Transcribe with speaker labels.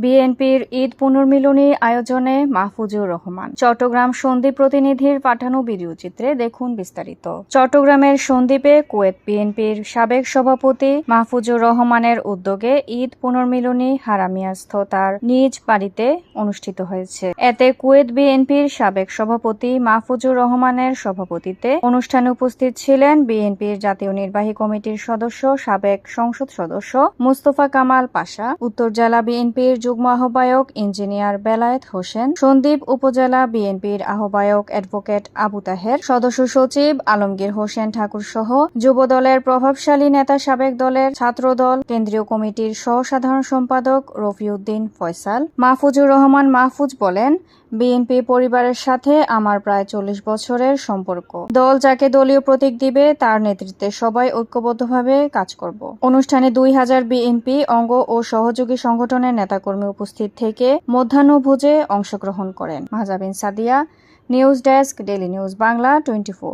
Speaker 1: বিএনপির ঈদ পুনর্মিলনী আয়োজনে মাহফুজুর রহমান। চট্টগ্রাম সন্দ্বীপ প্রতিনিধির পাঠানো ভিডিওচিত্রে দেখুন বিস্তারিত। চট্টগ্রামের সন্দ্বীপে কুয়েত বিএনপির সাবেক সভাপতি মাহফুজুর রহমানের উদ্যোগে ঈদ পুনর্মিলনী হারামিয়াস্থ তার নিজ বাড়িতে অনুষ্ঠিত হয়েছে। এতে কুয়েত বিএনপির সাবেক সভাপতি মাহফুজুর রহমানের সভাপতিত্বে অনুষ্ঠানে উপস্থিত ছিলেন বিএনপির জাতীয় নির্বাহী কমিটির সদস্য, সাবেক সংসদ সদস্য মুস্তফা কামাল পাশা, উত্তর জেলা বিএনপির যুগ্ম আহ্বায়ক ইঞ্জিনিয়ার বেলায়েত হোসেন, সন্দ্বীপ উপজেলা বিএনপির আহ্বায়ক অ্যাডভোকেট আবু তাহের, সদস্য সচিব আলমগীর হোসেন ঠাকুর সহ যুব দলের প্রভাবশালী নেতা, সাবেক দলের ছাত্রদল কেন্দ্রীয় কমিটির সহ সাধারণ সম্পাদক রফিউদ্দিন ফয়সাল। মাহফুজুর রহমান মাহফুজ বলেন, বিএনপি পরিবারের সাথে আমার প্রায় 40 বছরের সম্পর্ক। দল যাকে দলীয় প্রতীক দিবে তার নেতৃত্বে সবাই ঐক্যবদ্ধভাবে কাজ করব। অনুষ্ঠানে 2000 বিএনপি অঙ্গ ও সহযোগী সংগঠনের নেতাকর্মী উপস্থিত থেকে মধ্যাহ্নভোজে অংশগ্রহণ করেন। Mahjabin Sadia, news desk, daily news Bangla 24।